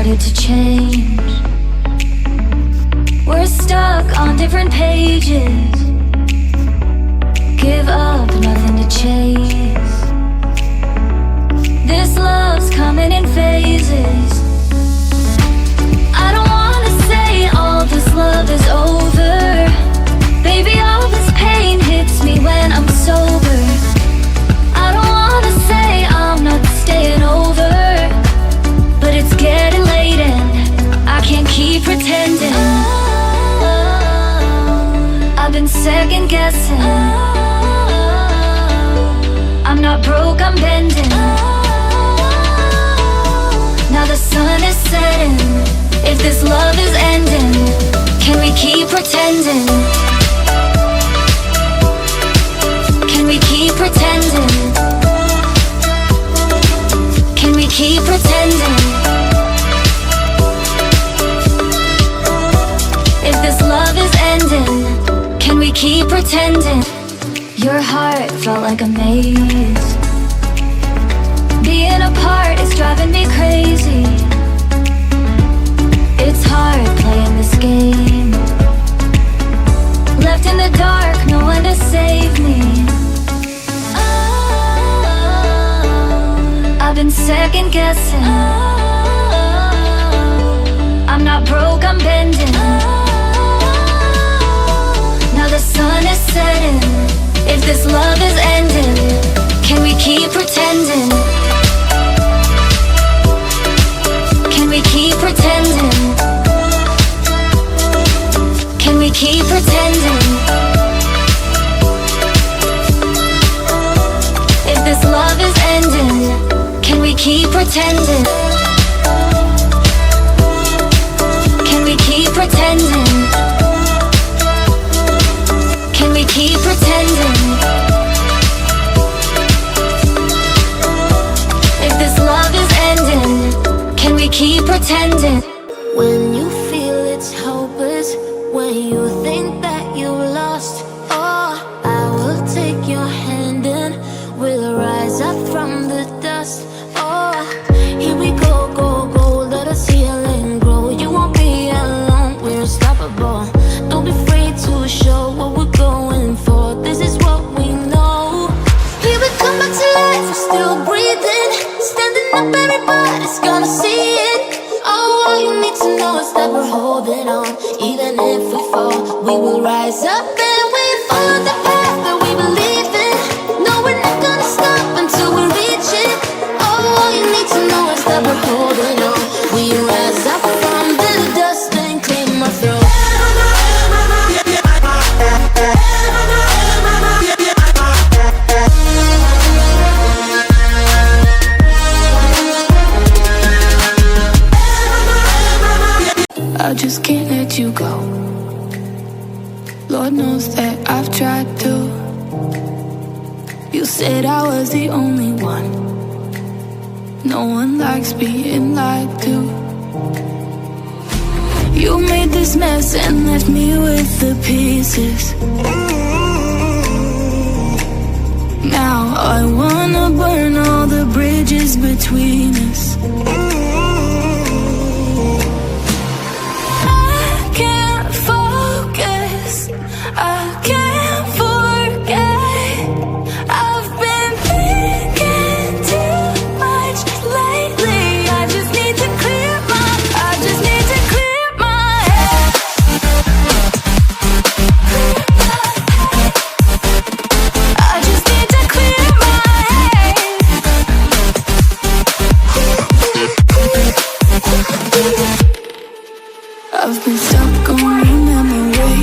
started to change. We're stuck on different pages. Give up, nothing to chase. This love's coming in phases. I don't wanna say all this love is over. Baby, all this pain hits me when I'm sober. I don't wanna say I'm not staying over, but it's getting late and I can't keep pretending. I've been second guessing. I'm not broke, I'm bending. Now the sun is setting. If this love is ending, can we keep pretending? Can we keep pretending? Can we keep pretending? If this love is ending, can we keep pretending? Your heart felt like a maze. Being apart is driving me crazy. It's hard playing this game. Left in the dark, no one to save me. I've been second guessing. I'm not broke, I'm bending. Now the sun is setting. If this love is ending, can we keep pretending? Can we keep pretending? Can we keep pretending? If this love is ending, can we keep pretending? Can we keep pretending? Can we keep pretending? If this love is ending, can we keep pretending? When you feel it's hopeless, when you think that you lost, oh, I will take your hand and we'll rise up from the dust. Oh, here we go, go, go, let us heal and grow. You won't be alone, we're unstoppable. Don't be afraid to show what we're going for. This is what we know. Here we come back to life, we're still breathing. Standing up, everybody's gonna see it. Oh, all you need to know is that we're holding on. Even if we fall, we will rise up and we follow the path that we believe in. No, we're not gonna stop until we reach it. Oh, all you need to know is that we're holding on. We rise up from the dust and clean my throat. I just can't let you go. Lord knows that I've tried to. You said I was the only one. No one likes being lied to. You made this mess and left me with the pieces. Now I wanna burn all the bridges between us. I can't forget. I've been thinking too much lately. I just need to clear my head. I just need to clear my head. I've been stuck on memory,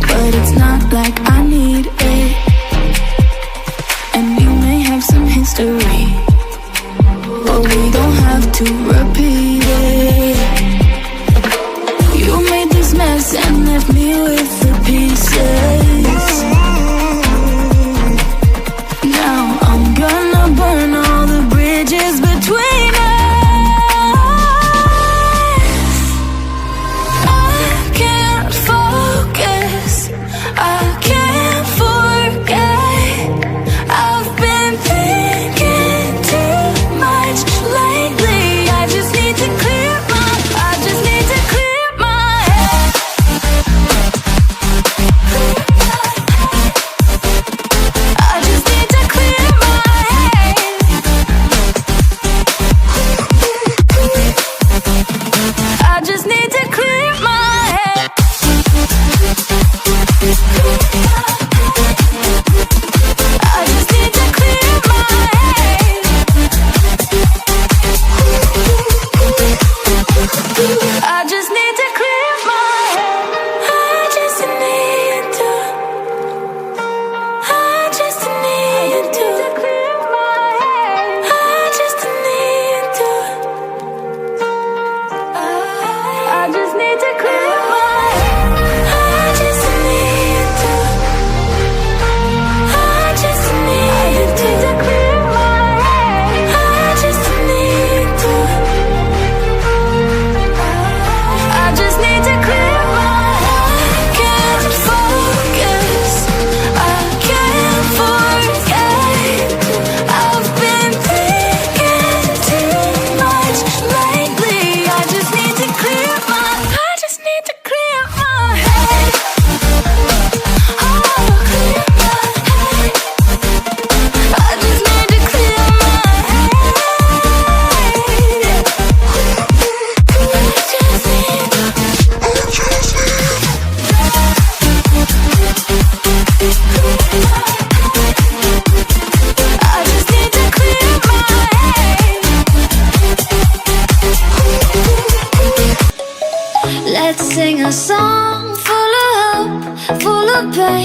but it's not like I need it. And we may have some history, but we don't have to repeat it. You made this mess and left me with the pieces. Now I'm gonna burn all the bridges between us. I've been thinking too much lately. I just need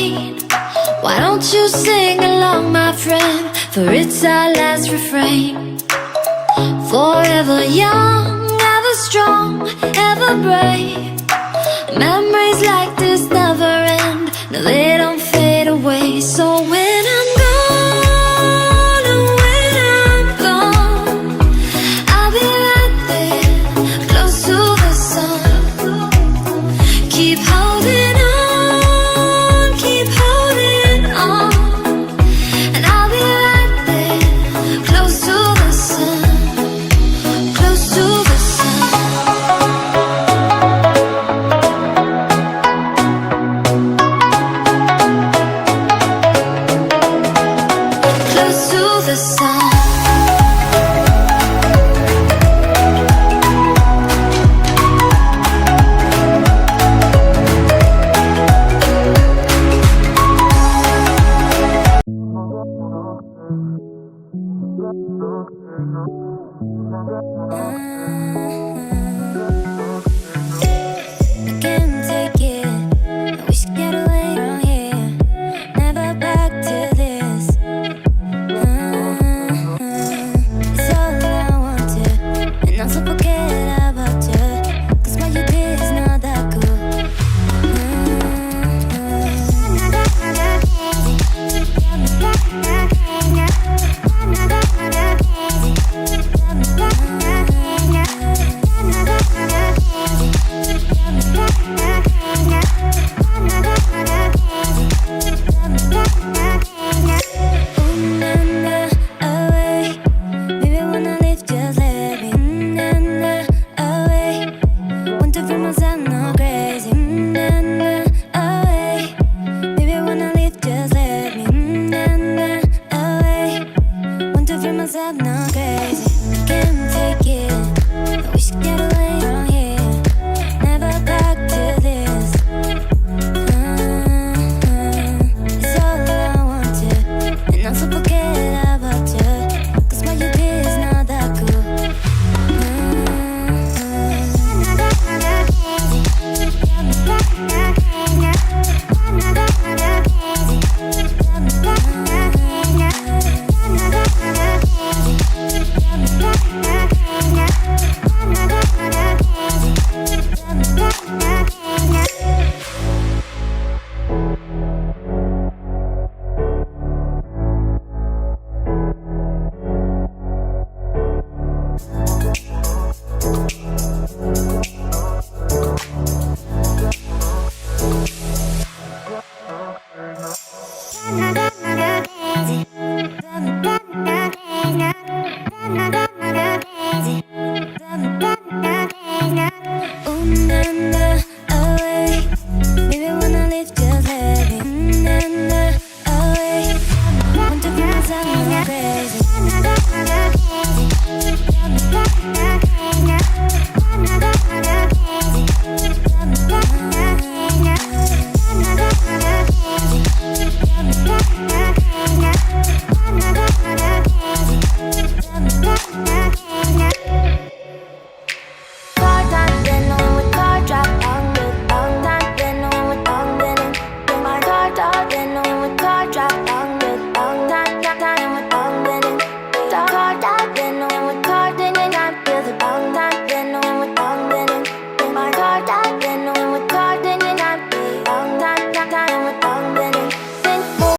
rain. Why don't you sing along, my friend? For it's our last refrain. Forever young, ever strong, ever brave. Memories like this never end. No, they don't fade away. So when I'm gone, and when I'm gone, I'll be right there, close to the sun. Keep holding on, keep holding on, and I'll be right there, close to the sun, close to the sun. Close to the sun.